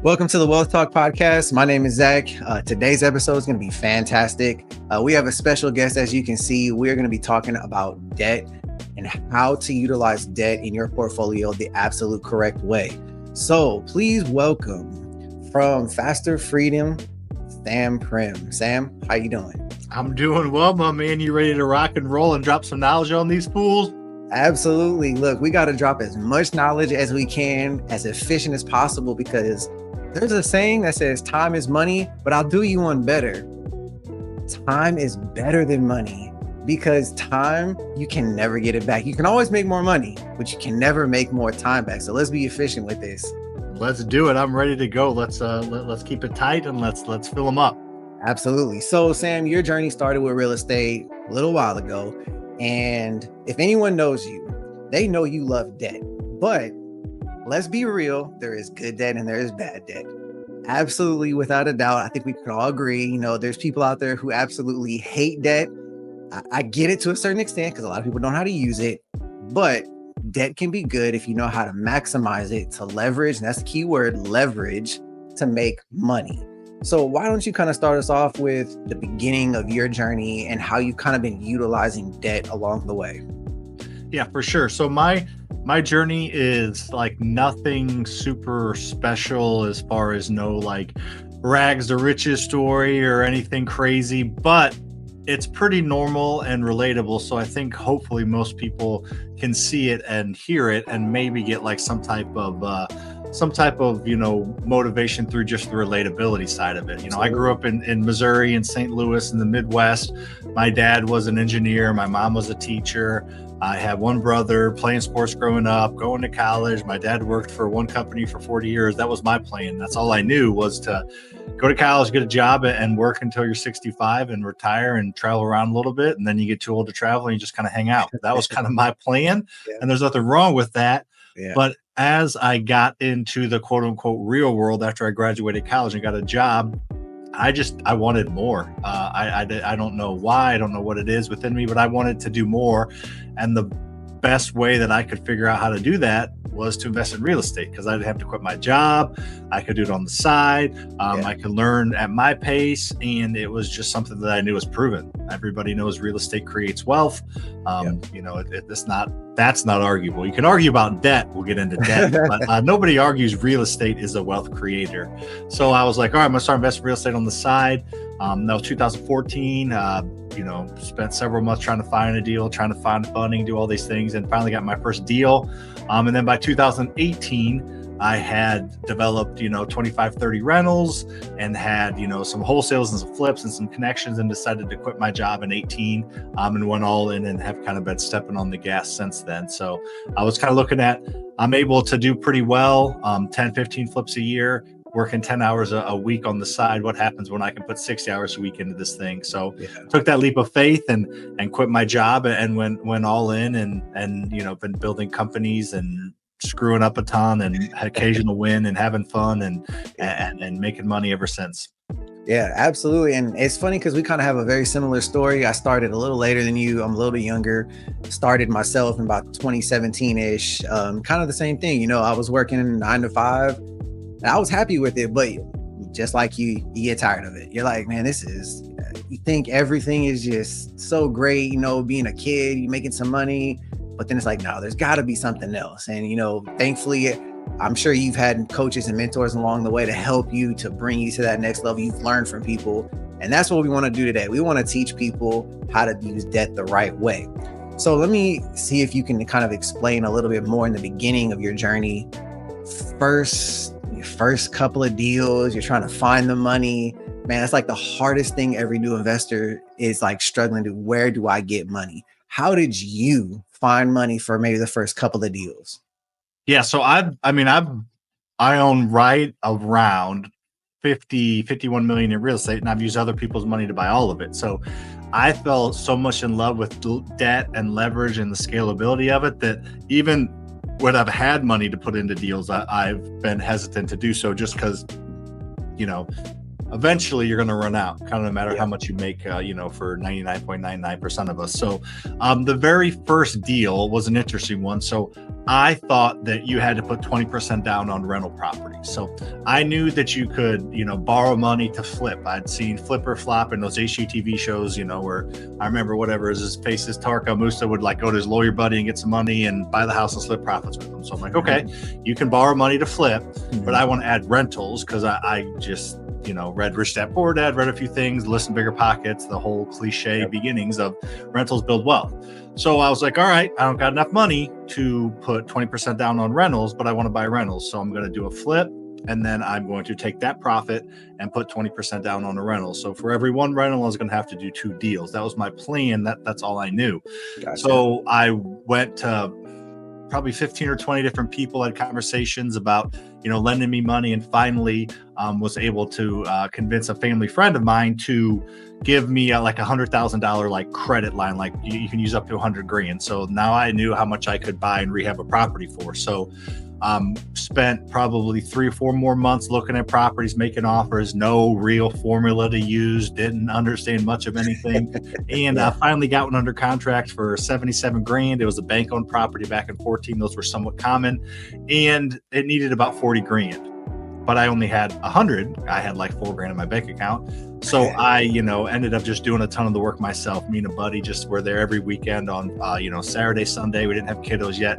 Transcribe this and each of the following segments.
Welcome to the Wealth Talk podcast. My name is Zach. Today's episode is going to be fantastic. We have a special guest. As you can see, we're going to be talking about debt and how to utilize debt in your portfolio the absolute correct way. So please welcome from Faster Freedom, Sam Primm. Sam, how you doing? I'm doing well, my man. You ready to rock and roll and drop some knowledge on these fools? Absolutely. Look, we got to drop as much knowledge as we can, as efficient as possible, because there's a saying that says time is money, but I'll do you one better. Time is better than money, because time, you can never get it back. You can always make more money, but you can never make more time back. So let's be efficient with this. Let's do it. I'm ready to go. Let's keep it tight and let's fill them up. Absolutely. So Sam, your journey started with real estate a little while ago. And if anyone knows you, they know you love debt. But let's be real, there is good debt and there is bad debt. Absolutely, without a doubt. I think we can all agree, there's people out there who absolutely hate debt. I get it to a certain extent because a lot of people don't know how to use it, but debt can be good if you know how to maximize it, to leverage, and that's the key word, leverage, to make money. So why don't you kind of start us off with the beginning of your journey and how you've kind of been utilizing debt along the way? Yeah, for sure. So my journey is like nothing super special as far as no like rags to riches story or anything crazy, but it's pretty normal and relatable. So I think hopefully most people can see it and hear it and maybe get like some type of motivation through just the relatability side of it. I grew up in Missouri and St. Louis in the Midwest. My dad was an engineer. My mom was a teacher. I had one brother playing sports growing up, going to college. My dad worked for one company for 40 years. That was my plan. That's all I knew, was to go to college, get a job, and work until you're 65 and retire and travel around a little bit. And then you get too old to travel and you just kind of hang out. That was kind of my plan. Yeah. And there's nothing wrong with that. Yeah. But as I got into the quote unquote real world after I graduated college and got a job, I wanted more. I don't know why. I don't know what it is within me, but I wanted to do more. And the best way that I could figure out how to do that was to invest in real estate, because I didn't have to quit my job. I could do it on the side. I could learn at my pace, and it was just something that I knew was proven. Everybody knows real estate creates wealth. That's not arguable. You can argue about debt. We'll get into debt, but nobody argues real estate is a wealth creator. So I was like, all right, I'm gonna start investing in real estate on the side. That was 2014. Spent several months trying to find a deal, trying to find funding, do all these things, and finally got my first deal. And then by 2018, I had developed, 25, 30 rentals and had, some wholesales and some flips and some connections, and decided to quit my job in 18 and went all in and have kind of been stepping on the gas since then. So I was kind of looking at, I'm able to do pretty well, 10, 15 flips a year, working 10 hours a week on the side. What happens when I can put 60 hours a week into this thing? So took that leap of faith and quit my job and went all in and been building companies and screwing up a ton and occasional win and having fun and making money ever since. Yeah, absolutely. And it's funny because we kind of have a very similar story. I started a little later than you. I'm a little bit younger. Started myself in about 2017-ish. Kind of the same thing. I was working 9 to 5 and I was happy with it, but just like you get tired of it. You're like, man, you think everything is just so great, being a kid, you're making some money, but then it's like, no, there's got to be something else. And, thankfully, I'm sure you've had coaches and mentors along the way to help you, to bring you to that next level. You've learned from people. And that's what we want to do today. We want to teach people how to use debt the right way. So let me see if you can kind of explain a little bit more in the beginning of your journey. Your first couple of deals, you're trying to find the money. Man, that's like the hardest thing every new investor is like struggling to, where do I get money? How did you find money for maybe the first couple of deals? Yeah. So I own right around 51 million in real estate, and I've used other people's money to buy all of it. So I fell so much in love with debt and leverage and the scalability of it that even when I've had money to put into deals, I've been hesitant to do so, just because, eventually you're going to run out, kind of no matter Yeah. how much you make, for 99.99% of us. So the very first deal was an interesting one. So I thought that you had to put 20% down on rental property. So I knew that you could, borrow money to flip. I'd seen Flip or Flop in those HGTV shows, where I remember whatever his face is, Tarka Musa would like go to his lawyer buddy and get some money and buy the house and split profits with him. So I'm like, okay, you can borrow money to flip, but I want to add rentals because I just, read Rich Dad Poor Dad, read a few things, listened Bigger Pockets, the whole cliche beginnings of rentals build wealth. So I was like, all right, I don't got enough money to put 20% down on rentals, but I want to buy rentals. So I'm going to do a flip, and then I'm going to take that profit and put 20% down on a rental. So for every one rental, I was going to have to do 2 deals. That was my plan. That's all I knew. Gotcha. So I went to probably 15 or 20 different people, had conversations about, lending me money, and finally was able to convince a family friend of mine to give me like $100,000 like credit line, like you can use up to 100 grand. So now I knew how much I could buy and rehab a property for. So spent probably 3 or 4 more months looking at properties, making offers, no real formula to use, didn't understand much of anything. And I finally got one under contract for 77 grand. It was a bank owned property back in 14. Those were somewhat common, and it needed about 40 grand. But I only had 100. I had like 4 grand in my bank account. So I, ended up just doing a ton of the work myself. Me and a buddy just were there every weekend on, Saturday, Sunday. We didn't have kiddos yet.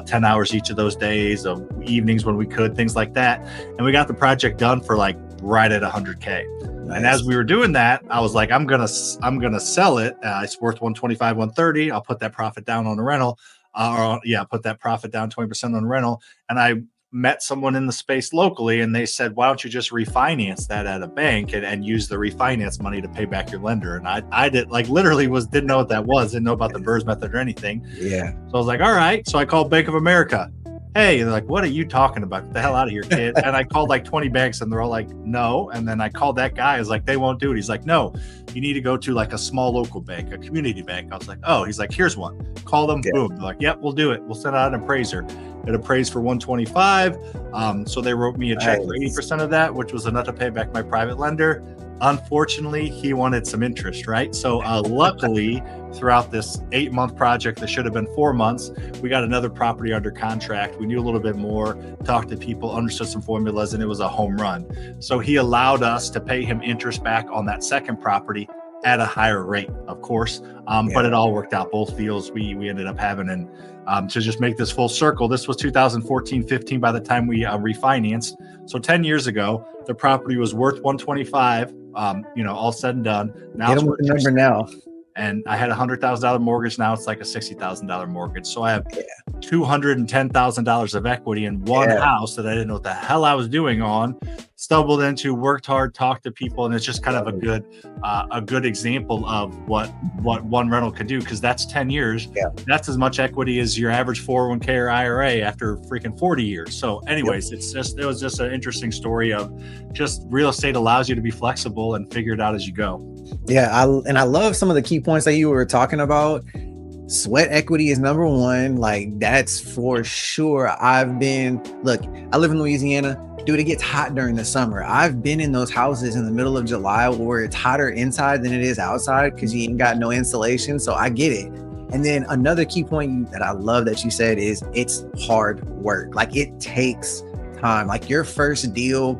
10 hours each of those days, of evenings when we could, things like that. And we got the project done for like right at 100K. Nice. And as we were doing that, I was like, I'm gonna sell it. It's worth 125, 130. I'll put that profit down on the rental. Put that profit down 20% on the rental. And I met someone in the space locally, and they said, why don't you just refinance that at a bank and use the refinance money to pay back your lender? And I did, like, literally didn't know what that was, didn't know about the BRRRR method or anything. Yeah. So I was like, all right. So I called Bank of America. Hey, they're like, what are you talking about? Get the hell out of here, kid. And I called like 20 banks, and they're all like, no. And then I called that guy. I was like, they won't do it. He's like, no, you need to go to like a small local bank, a community bank. I was like, oh, he's like, here's one. Call them. Yeah. Boom. They're like, yep, we'll do it. We'll send out an appraiser. It appraised for 125. So they wrote me a check for 80% of that, which was enough to pay back my private lender. Unfortunately, he wanted some interest, right? So luckily, throughout this 8-month project that should have been 4 months, we got another property under contract. We knew a little bit more, talked to people, understood some formulas, and it was a home run. So he allowed us to pay him interest back on that second property at a higher rate, of course. But it all worked out. Both deals we ended up having. And to just make this full circle, this was 2014, 15 by the time we refinanced. So 10 years ago, the property was worth 125, all said and done. Now it's worth the number now. And I had $100,000 mortgage. Now it's like a $60,000 mortgage. So I have $210,000 of equity in one house that I didn't know what the hell I was doing on. Stumbled into, worked hard, talked to people, and it's just kind of a good example of what one rental can do, because that's 10 years. Yeah. That's as much equity as your average 401k or IRA after freaking 40 years. So anyways, it was just an interesting story of just real estate allows you to be flexible and figure it out as you go. Yeah, I love some of the key points that you were talking about. Sweat equity is number one. Like, that's for sure. I live in Louisiana. Dude, it gets hot during the summer. I've been in those houses in the middle of July where it's hotter inside than it is outside because you ain't got no insulation. So I get it. And then another key point that I love that you said is it's hard work. Like, it takes time. Like, your first deal,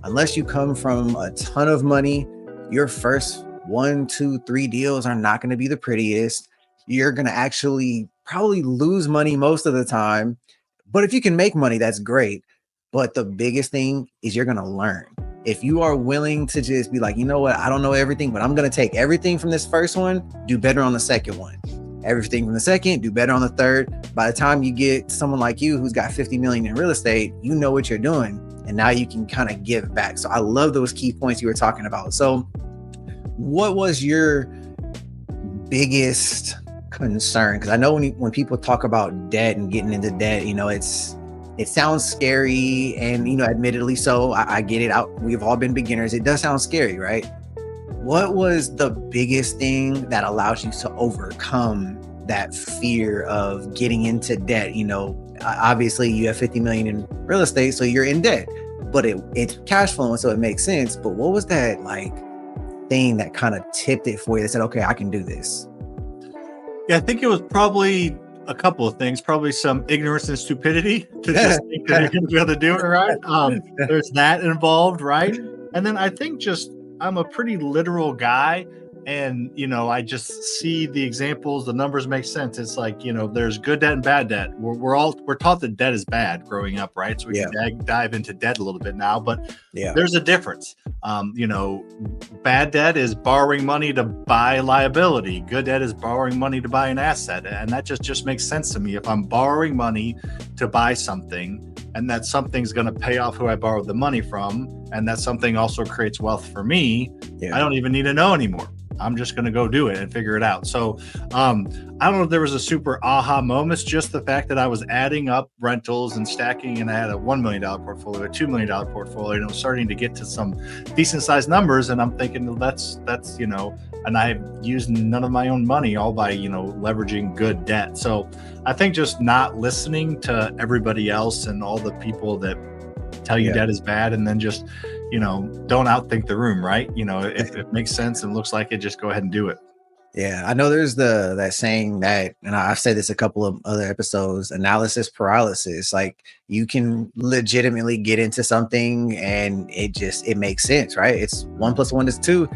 unless you come from a ton of money, your first 1, 2, 3 deals are not going to be the prettiest. You're going to actually probably lose money most of the time. But if you can make money, that's great. But the biggest thing is you're going to learn. If you are willing to just be like, you know what, I don't know everything, but I'm going to take everything from this first one, do better on the second one. Everything from the second, do better on the third. By the time you get someone like you who's got 50 million in real estate, you know what you're doing. And now you can kind of give back. So I love those key points you were talking about. So what was your biggest concern? Because I know when people talk about debt and getting into debt, it sounds scary, and admittedly so. I get it. We've all been beginners. It does sound scary, right? What was the biggest thing that allows you to overcome that fear of getting into debt? Obviously you have 50 million in real estate, so you're in debt. but it's cash flowing, so it makes sense. But what was that like thing that kind of tipped it for you that said, okay, I can do this? Yeah, I think it was probably a couple of things, probably some ignorance and stupidity to just think that you're going to be able to do it, right? There's that involved, right? And then I think just I'm a pretty literal guy. And, I just see the examples, the numbers make sense. It's like, there's good debt and bad debt. We're taught that debt is bad growing up, right? So we can dive into debt a little bit now, but there's a difference. Bad debt is borrowing money to buy liability. Good debt is borrowing money to buy an asset. And that just makes sense to me. If I'm borrowing money to buy something, and that something's going to pay off who I borrowed the money from, and that something also creates wealth for me, I don't even need to know anymore. I'm just going to go do it and figure it out. So I don't know if there was a super aha moment. It's just the fact that I was adding up rentals and stacking, and I had a $1 million portfolio, a $2 million portfolio, and I was starting to get to some decent sized numbers. And I'm thinking, well, that's, and I've used none of my own money, all by, leveraging good debt. So I think just not listening to everybody else and all the people that tell you debt is bad, and then just, don't outthink the room, right? If it makes sense and looks like it, just go ahead and do it. Yeah, I know there's that saying that, and I've said this a couple of other episodes, analysis paralysis. Like, you can legitimately get into something and it makes sense, right? It's 1 + 1 is 2.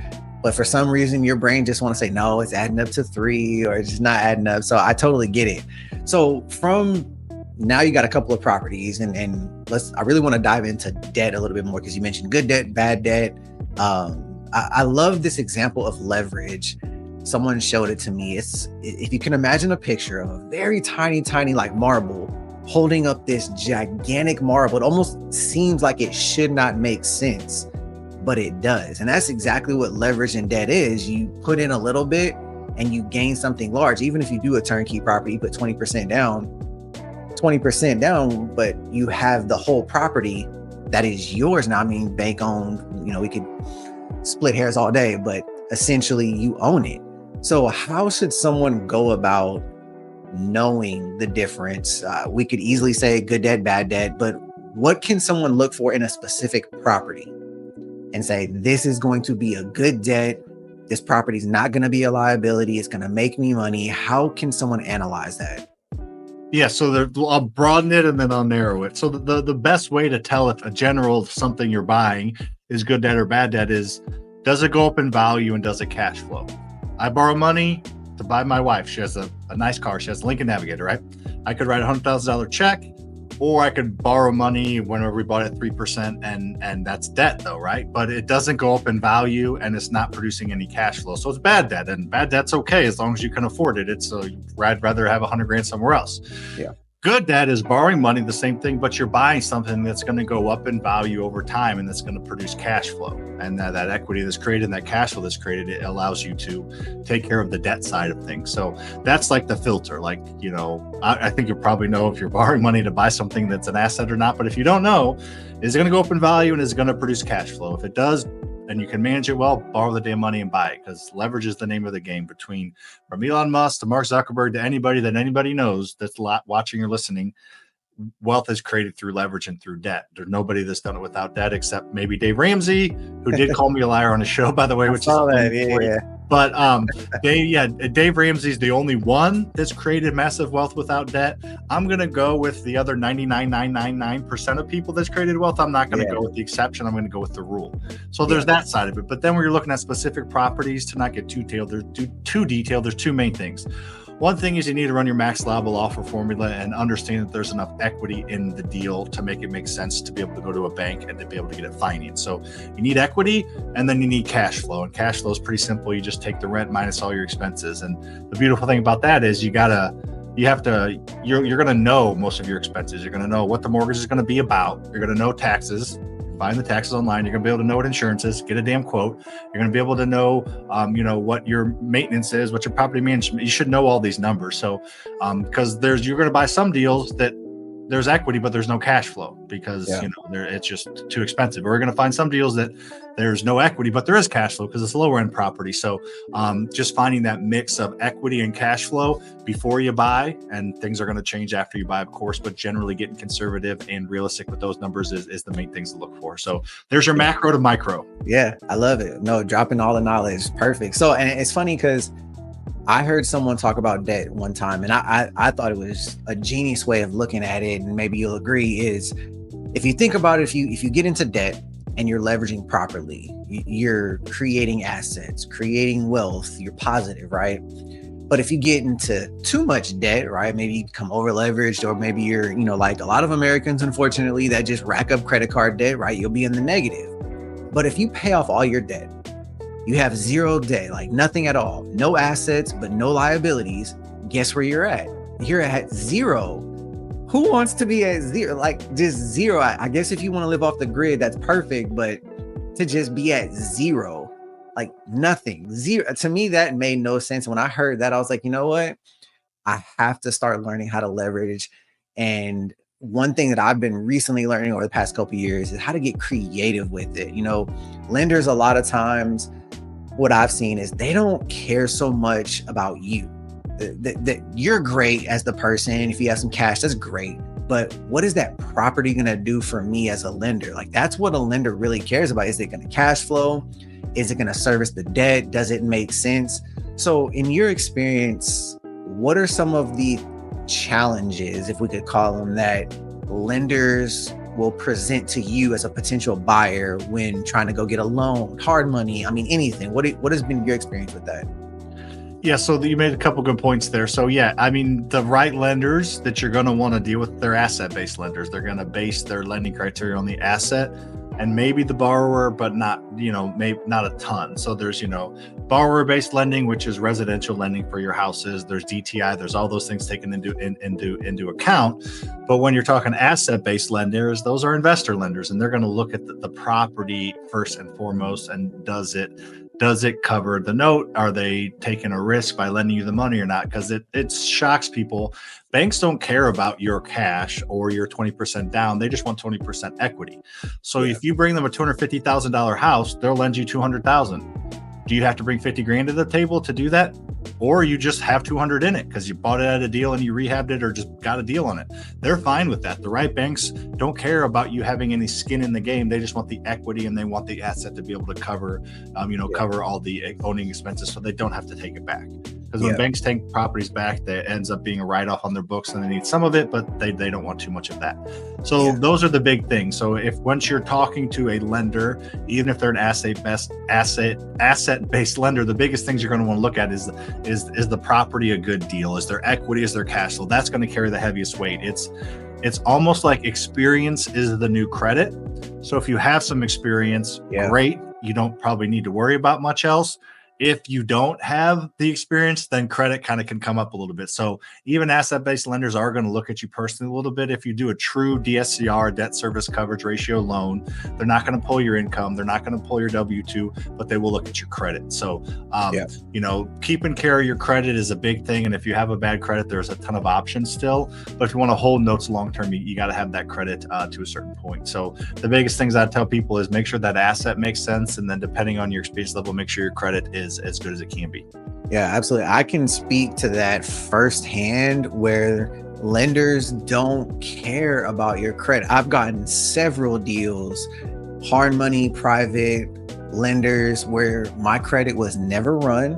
But for some reason, your brain just want to say, no, it's adding up to 3, or it's just not adding up. So I totally get it. So from now, you got a couple of properties, and I really want to dive into debt a little bit more, because you mentioned good debt, bad debt. I love this example of leverage. Someone showed it to me. If you can imagine a picture of a very tiny like marble holding up this gigantic marble, it almost seems like it should not make sense, but it does. And that's exactly what leverage and debt is. You put in a little bit and you gain something large. Even if you do a turnkey property, you put 20% down, but you have the whole property that is yours now. I mean, bank owned, we could split hairs all day, but essentially you own it. So how should someone go about knowing the difference? We could easily say good debt, bad debt, but what can someone look for in a specific property and say, this is going to be a good debt, this property is not going to be a liability, it's going to make me money? How can someone analyze that? Yeah, so I'll broaden it and then I'll narrow it. So the best way to tell if a general something you're buying is good debt or bad debt is, does it go up in value and does it cash flow? I borrow money to buy my wife. She has a nice car. She has a Lincoln Navigator, right? I could write a $100,000 check, or I could borrow money whenever we bought it at 3%, and that's debt though, right? But it doesn't go up in value and it's not producing any cash flow. So it's bad debt, and bad debt's okay as long as you can afford it. I'd rather have $100,000 somewhere else. Yeah. Good debt is borrowing money, the same thing, but you're buying something that's going to go up in value over time, and that's going to produce cash flow. And that equity that's created and that cash flow that's created, it allows you to take care of the debt side of things. So that's like the filter. Like, I think you probably know if you're borrowing money to buy something that's an asset or not. But if you don't know, is it going to go up in value and is it going to produce cash flow? If it does, and you can manage it well, borrow the damn money and buy it, because leverage is the name of the game. From Elon Musk to Mark Zuckerberg to anybody that anybody knows that's watching or listening, wealth is created through leverage and through debt. There's nobody that's done it without debt, except maybe Dave Ramsey, who did call me a liar on his show, by the way, which is But Dave Ramsey's the only one that's created massive wealth without debt. I'm going to go with the other 99.999% of people that's created wealth. I'm not going to go with the exception. I'm going to go with the rule. So there's that side of it. But then when you're looking at specific properties, to not get too detailed, there's two main things. One thing is you need to run your max allowable offer formula and understand that there's enough equity in the deal to make it make sense to be able to go to a bank and to be able to get it financed. So you need equity, and then you need cash flow. And cash flow is pretty simple. You just take the rent minus all your expenses. And the beautiful thing about that is you're going to know most of your expenses. You're going to know what the mortgage is going to be about. You're going to know taxes. Find the taxes online. You're going to be able to know what insurance is, get a damn quote. You're going to be able to know, what your maintenance is, what your property management. You should know all these numbers. So, because you're going to buy some deals that there's equity, but there's no cash flow because it's just too expensive. We're going to find some deals that there's no equity, but there is cash flow because it's a lower end property. So just finding that mix of equity and cash flow before you buy, and things are going to change after you buy, of course, but generally getting conservative and realistic with those numbers is the main things to look for. So there's your macro to micro. Yeah, I love it. No, dropping all the knowledge. Perfect. So, and it's funny because I heard someone talk about debt one time, and I thought it was a genius way of looking at it, and maybe you'll agree, is if you think about it, if you get into debt and you're leveraging properly, you're creating assets, creating wealth, you're positive, right? But if you get into too much debt, right, maybe you become over leveraged, or maybe you're, like a lot of Americans, unfortunately, that just rack up credit card debt, right? You'll be in the negative. But if you pay off all your debt, you have zero debt, like nothing at all, no assets, but no liabilities. Guess where you're at? You're at zero. Who wants to be at zero? Like just zero. I guess if you want to live off the grid, that's perfect. But to just be at zero, like nothing, zero, to me, that made no sense. When I heard that, I was like, you know what? I have to start learning how to leverage. And one thing that I've been recently learning over the past couple of years is how to get creative with it. Lenders, a lot of times, what I've seen is they don't care so much about you. That you're great as the person. If you have some cash, that's great. But what is that property going to do for me as a lender? Like, that's what a lender really cares about. Is it going to cash flow? Is it going to service the debt? Does it make sense? So in your experience, what are some of the challenges, if we could call them that, lenders will present to you as a potential buyer when trying to go get a loan, hard money? I mean, anything. What has been your experience with that? Yeah, so you made a couple good points there. So yeah, I mean, the right lenders that you're going to want to deal with, they're asset-based lenders. They're going to base their lending criteria on the asset and maybe the borrower, but not, maybe not a ton. So there's, borrower-based lending, which is residential lending for your houses. There's DTI. There's all those things taken into account. But when you're talking asset-based lenders, those are investor lenders, and they're going to look at the property first and foremost, and does it cover the note? Are they taking a risk by lending you the money or not? Because it shocks people. Banks don't care about your cash or your 20% down. They just want 20% equity. So if you bring them a $250,000 house, they'll lend you $200,000. Do you have to bring 50 grand to the table to do that? Or you just have 200 in it because you bought it at a deal and you rehabbed it or just got a deal on it. They're fine with that. The right banks don't care about you having any skin in the game. They just want the equity and they want the asset to be able to cover, cover all the owning expenses so they don't have to take it back. Because when banks take properties back, that ends up being a write-off on their books, and they need some of it, but they don't want too much of that. So those are the big things. So if once you're talking to a lender, even if they're an asset-based lender, the biggest things you're going to want to look at is the property a good deal? Is there equity? Is there cash flow? That's going to carry the heaviest weight. It's almost like experience is the new credit. So if you have some experience, great. You don't probably need to worry about much else. If you don't have the experience, then credit kind of can come up a little bit. So even asset-based lenders are going to look at you personally a little bit. If you do a true DSCR, debt service coverage ratio loan, they're not going to pull your income. They're not going to pull your W-2, but they will look at your credit. So, keeping care of your credit is a big thing. And if you have a bad credit, there's a ton of options still. But if you want to hold notes long-term, you got to have that credit to a certain point. So the biggest things I tell people is make sure that asset makes sense. And then depending on your experience level, make sure your credit is as good as it can be. Yeah, absolutely. I can speak to that firsthand where lenders don't care about your credit. I've gotten several deals, hard money, private lenders, where my credit was never run.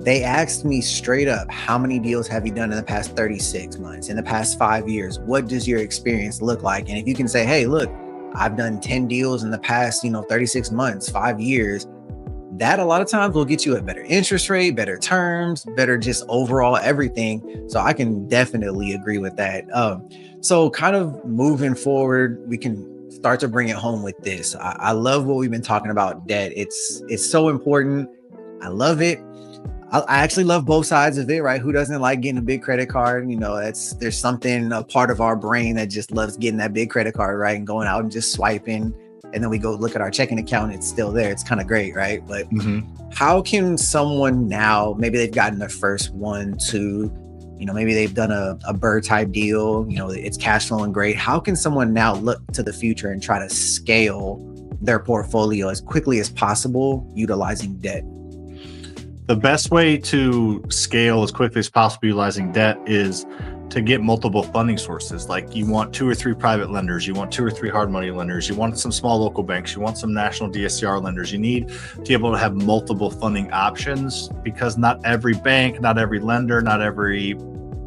They asked me straight up, how many deals have you done in the past 36 months, in the past 5 years? What does your experience look like? And if you can say, hey, look, I've done 10 deals in the past, 36 months, 5 years, that a lot of times will get you a better interest rate, better terms, better just overall everything. So I can definitely agree with that. So kind of moving forward, we can start to bring it home with this. I love what we've been talking about debt. It's so important. I love it. I actually love both sides of it, right? Who doesn't like getting a big credit card? There's something, a part of our brain that just loves getting that big credit card, right? And going out and just swiping. And then we go look at our checking account, it's still there. It's kind of great, right? But how can someone now, maybe they've gotten their first 1, 2, maybe they've done a bird type deal, it's cash flowing great. How can someone now look to the future and try to scale their portfolio as quickly as possible utilizing debt? The best way to scale as quickly as possible utilizing debt is to get multiple funding sources. Like, you want 2 or 3 private lenders, you want 2 or 3 hard money lenders, you want some small local banks, you want some national DSCR lenders. You need to be able to have multiple funding options, because not every bank, not every lender, not every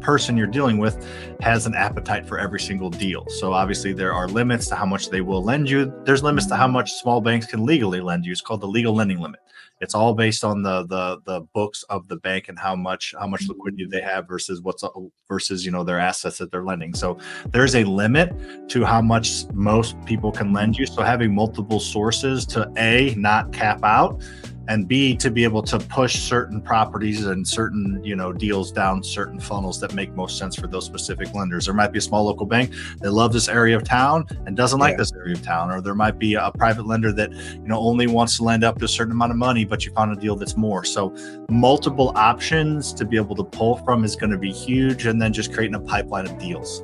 person you're dealing with has an appetite for every single deal. So obviously there are limits to how much they will lend you. There's limits to how much small banks can legally lend you. It's called the legal lending limit. It's all based on the books of the bank and how much liquidity they have versus their assets that they're lending. So there's a limit to how much most people can lend you. So having multiple sources to A, not cap out, and B, to be able to push certain properties and certain, deals down certain funnels that make most sense for those specific lenders. There might be a small local bank that loves this area of town and doesn't like this area of town, or there might be a private lender that, only wants to lend up to a certain amount of money, but you found a deal that's more. So multiple options to be able to pull from is going to be huge. And then just creating a pipeline of deals.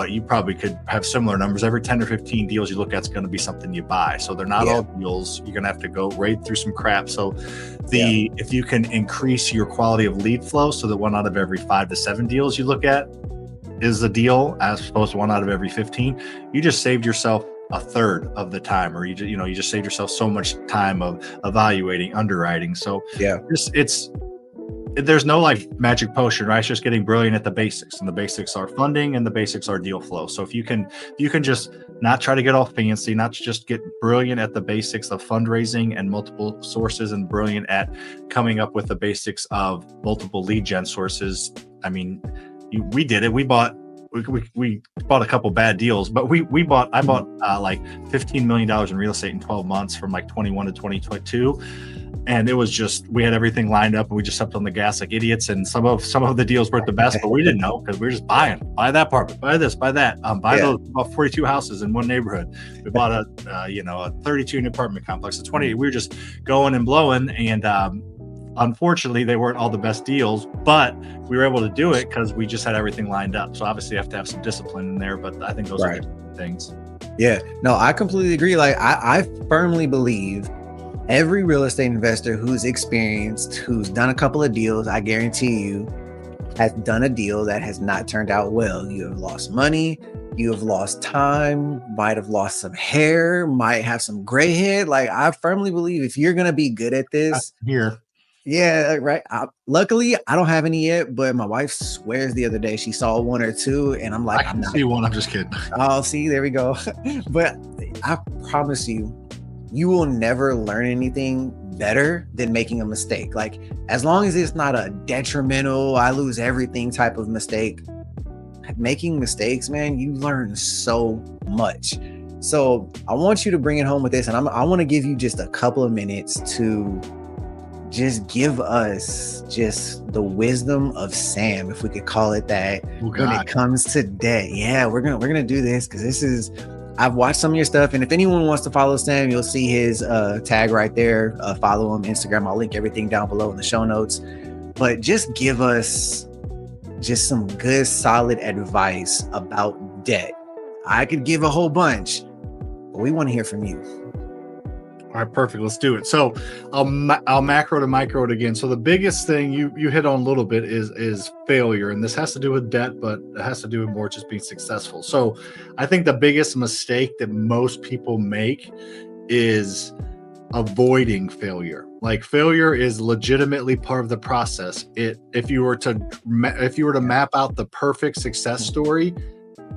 You probably could have similar numbers. Every 10 or 15 deals you look at is going to be something you buy. So they're not all deals. You're going to have to go raid through some crap. So if you can increase your quality of lead flow so that 1 out of every 5 to 7 deals you look at is a deal, as opposed to 1 out of every 15, you just saved yourself a third of the time, or you just saved yourself so much time of evaluating, underwriting. So there's no magic potion, right? It's just getting brilliant at the basics, and the basics are funding and the basics are deal flow. So if you can just not try to get all fancy, not just get brilliant at the basics of fundraising and multiple sources, and brilliant at coming up with the basics of multiple lead gen sources. I mean, we did it. We bought a couple bad deals, but I bought $15 million in real estate in 12 months from 21 to 2022. And it was just, we had everything lined up and we just stepped on the gas like idiots. And some of the deals weren't the best, but we didn't know, because we were just buy that apartment, buy this, buy that, those about 42 houses in one neighborhood. We bought a 32 unit apartment complex, a 20. We were just going and blowing. And unfortunately, they weren't all the best deals, but we were able to do it because we just had everything lined up. So obviously you have to have some discipline in there, but I think those are the things. Yeah, no, I completely agree. I firmly believe every real estate investor who's experienced, who's done a couple of deals, I guarantee you, has done a deal that has not turned out well. You have lost money, you have lost time, might have lost some hair, might have some gray head. I firmly believe if you're going to be good at this, right. Luckily, I don't have any yet, but my wife swears the other day she saw 1 or 2, and I'm like, I can see one. I'm just kidding. Oh, see, there we go. But I promise you, you will never learn anything better than making a mistake. As long as it's not a detrimental, I lose everything type of mistake, making mistakes, man, you learn so much. So I want you to bring it home with this, and I want to give you just a couple of minutes to just give us just the wisdom of Sam, if we could call it that, when it comes to debt. Yeah, we're gonna do this because I've watched some of your stuff, and if anyone wants to follow Sam, you'll see his tag right there. Follow him Instagram. I'll link everything down below in the show notes. But just give us just some good, solid advice about debt. I could give a whole bunch, but we want to hear from you. All right, perfect. Let's do it. So I'll macro to micro it again. So the biggest thing you hit on a little bit is failure. And this has to do with debt, but it has to do with more just being successful. So I think the biggest mistake that most people make is avoiding failure. Failure is legitimately part of the process. If you were to map out the perfect success story,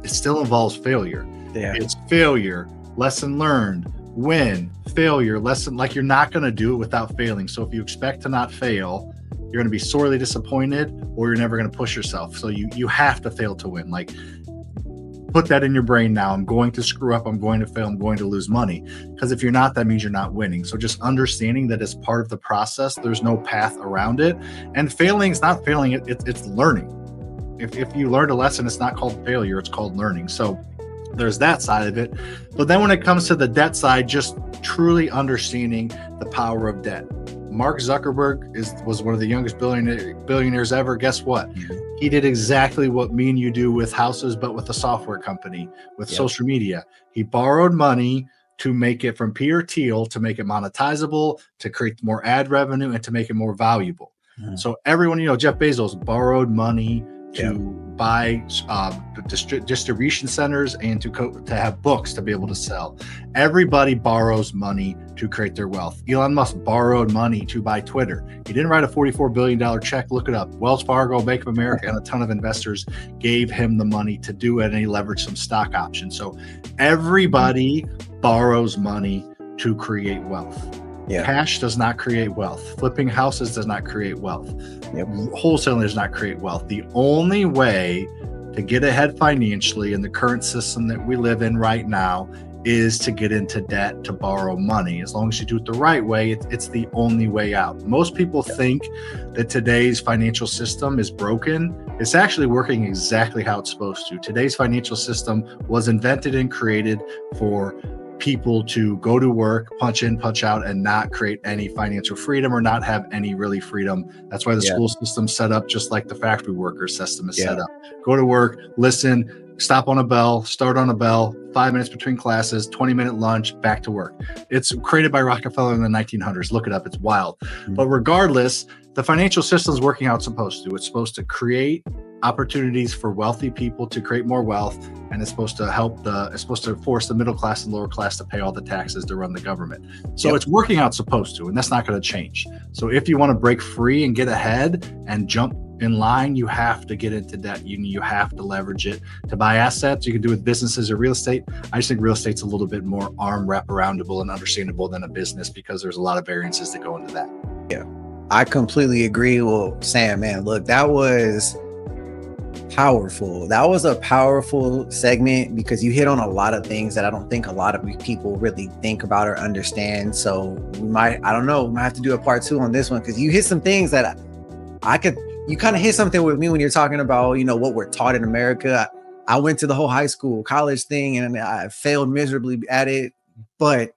it still involves failure. Yeah. It's failure, lesson learned, win, failure, lesson. You're not going to do it without failing. So if you expect to not fail, you're going to be sorely disappointed, or you're never going to push yourself. So you have to fail to win. Put that in your brain now. I'm going to screw up. I'm going to fail. I'm going to lose money. Because if you're not, that means you're not winning. So just understanding that it's part of the process. There's no path around it. And failing is not failing. It's learning. If you learned a lesson, it's not called failure. It's called learning. So there's that side of it. But then when it comes to the debt side, just truly understanding the power of debt. Mark Zuckerberg was one of the youngest billionaires ever. Guess what? He did exactly what me and you do with houses, but with a software company, with social media. He borrowed money to make it from Peter Thiel, to make it monetizable, to create more ad revenue, and to make it more valuable. So everyone, Jeff Bezos borrowed money to buy distribution centers and to have books to be able to sell. Everybody borrows money to create their wealth. Elon Musk borrowed money to buy Twitter. He didn't write a $44 billion check. Look it up. Wells Fargo, Bank of America, and a ton of investors gave him the money to do it, and he leveraged some stock options. So everybody borrows money to create wealth. Cash does not create wealth. Flipping houses does not create wealth. Wholesaling does not create wealth. The only way to get ahead financially in the current system that we live in right now is to get into debt, to borrow money. As long as you do it the right way, it's the only way out. Most people think that today's financial system is broken. It's actually working exactly how it's supposed to. Today's financial system was invented and created for people to go to work, punch in, punch out, and not create any financial freedom or not have any really freedom. That's why the school system's set up just like the factory worker system is set up. Go to work, listen, stop on a bell, start on a bell, 5 minutes between classes, 20-minute lunch, back to work. It's created by Rockefeller in the 1900s. Look it up. It's wild. But regardless, the financial system is working how it's supposed to. It's supposed to create opportunities for wealthy people to create more wealth, and it's supposed to force the middle class and lower class to pay all the taxes to run the government. So it's working how it's supposed to, and that's not going to change. So if you want to break free and get ahead and jump in line, you have to get into debt. You have to leverage it to buy assets. You can do it with businesses or real estate. I just think real estate's a little bit more wraparoundable and understandable than a business, because there's a lot of variances that go into that. I completely agree. Well, Sam, man, look, that was powerful. That was a powerful segment, because you hit on a lot of things that I don't think a lot of people really think about or understand. So we might have to do a part 2 on this one, because you hit some things that you kind of hit something with me when you're talking about, what we're taught in America. I went to the whole high school, college thing, and I failed miserably at it, but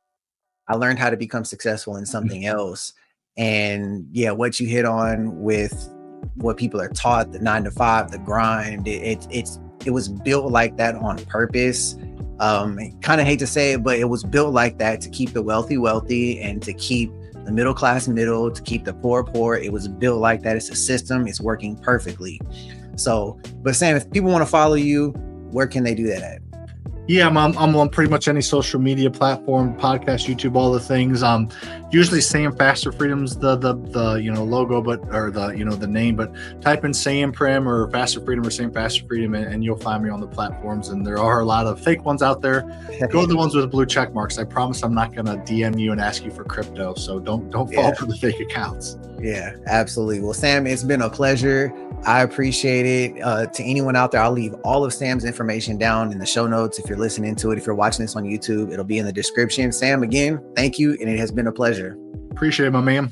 I learned how to become successful in something else. And what you hit on with what people are taught, the 9 to 5, the grind, it was built like that on purpose. I kind of hate to say it, but it was built like that to keep the wealthy and to keep the middle class middle, to keep the poor. It was built like that. It's a system. It's working perfectly. So, but Sam, if people want to follow you, where can they do that at? Yeah, I'm on pretty much any social media platform, podcast, YouTube, all the things. Usually Sam Faster Freedom's the logo, or the name, but type in Sam Primm or Faster Freedom or Sam Faster Freedom, and you'll find me on the platforms. And there are a lot of fake ones out there. Go to the ones with blue check marks. I promise I'm not gonna DM you and ask you for crypto, so don't fall for the fake accounts. Yeah, absolutely. Well, Sam, it's been a pleasure. I appreciate it. To anyone out there, I'll leave all of Sam's information down in the show notes. If you're listening to it, if you're watching this on YouTube, it'll be in the description. Sam, again, thank you. And it has been a pleasure. Appreciate it, my man.